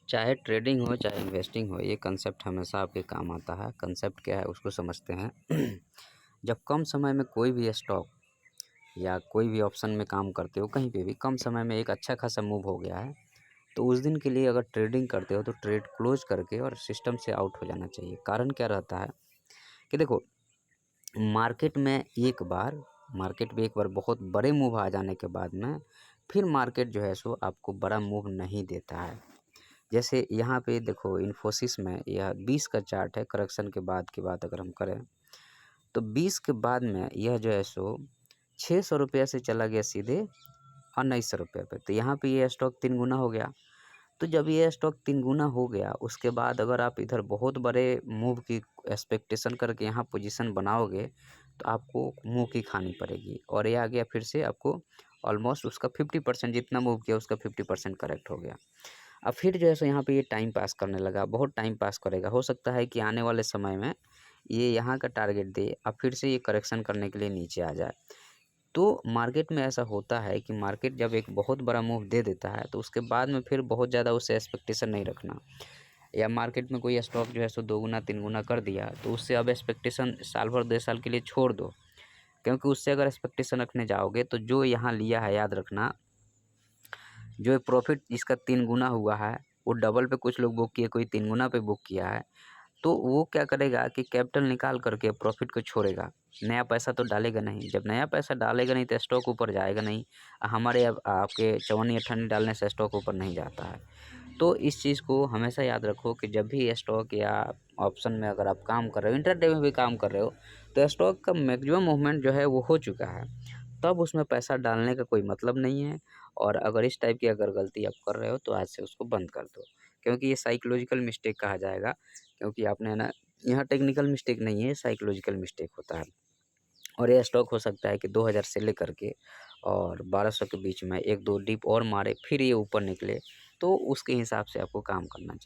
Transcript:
चाहे ट्रेडिंग हो चाहे इन्वेस्टिंग हो, ये कंसेप्ट हमेशा आपके काम आता है। कंसेप्ट क्या है उसको समझते हैं। जब कम समय में कोई भी स्टॉक या कोई भी ऑप्शन में काम करते हो, कहीं पे भी कम समय में एक अच्छा खासा मूव हो गया है, तो उस दिन के लिए अगर ट्रेडिंग करते हो तो ट्रेड क्लोज करके और सिस्टम से आउट हो जाना चाहिए। कारण क्या रहता है कि देखो, मार्केट में एक बार बहुत बड़े मूव आ जाने के बाद में फिर मार्केट जो है सो आपको बड़ा मूव नहीं देता है। जैसे यहाँ पे देखो, इन्फोसिस में यह 20 का चार्ट है। करेक्शन के बाद की बात अगर हम करें तो 20 के बाद में यह जो है सो 600 रुपये से चला गया सीधे 1900 रुपये पे। तो यहाँ पे ये स्टॉक 3 गुना हो गया। तो जब ये स्टॉक 3 गुना हो गया, उसके बाद अगर आप इधर बहुत बड़े मूव की एक्सपेक्टेशन करके यहाँ पोजीशन बनाओगे तो आपको मुँह की खानी पड़ेगी। और ये आ गया फिर से आपको ऑलमोस्ट उसका 50% जितना मूव किया उसका 50% करेक्ट हो गया। अब फिर जो है सो यहाँ पे ये टाइम पास करने लगा, बहुत टाइम पास करेगा। हो सकता है कि आने वाले समय में ये यहाँ का टारगेट दे, अब फिर से ये करेक्शन करने के लिए नीचे आ जाए। तो मार्केट में ऐसा होता है कि मार्केट जब एक बहुत बड़ा मूव दे देता है तो उसके बाद में फिर बहुत ज़्यादा उससे एक्सपेक्टेशन नहीं रखना। या मार्केट में कोई स्टॉक जो है सो 2 गुना 3 गुना कर दिया तो उससे अब एक्सपेक्टेशन साल भर 2 साल के लिए छोड़ दो। क्योंकि उससे अगर एक्सपेक्टेशन रखने जाओगे तो जो यहाँ लिया है, याद रखना, जो प्रॉफिट इसका 3 गुना हुआ है वो डबल पे कुछ लोग बुक किए, कोई 3 गुना पे बुक किया है। तो वो क्या करेगा कि कैपिटल निकाल करके प्रॉफिट को छोड़ेगा, नया पैसा तो डालेगा नहीं। जब नया पैसा डालेगा नहीं तो स्टॉक ऊपर जाएगा नहीं। हमारे अब आपके चवन्नी अठन्नी डालने से स्टॉक ऊपर नहीं जाता है। तो इस चीज़ को हमेशा याद रखो कि जब भी स्टॉक या ऑप्शन में अगर आप काम कर रहे हो, इंट्राडे में भी काम कर रहे हो, तो स्टॉक का मैक्सिमम मूवमेंट जो है वो हो चुका है, तब उसमें पैसा डालने का कोई मतलब नहीं है। और अगर इस टाइप की अगर गलती आप कर रहे हो तो आज से उसको बंद कर दो, क्योंकि ये साइकोलॉजिकल मिस्टेक कहा जाएगा। क्योंकि आपने ना, यहाँ टेक्निकल मिस्टेक नहीं है, साइकोलॉजिकल मिस्टेक होता है। और ये स्टॉक हो सकता है कि 2000 से लेकर के और 1200 के बीच में 1-2 डिप और मारे, फिर ये ऊपर निकले। तो उसके हिसाब से आपको काम करना चाहिए।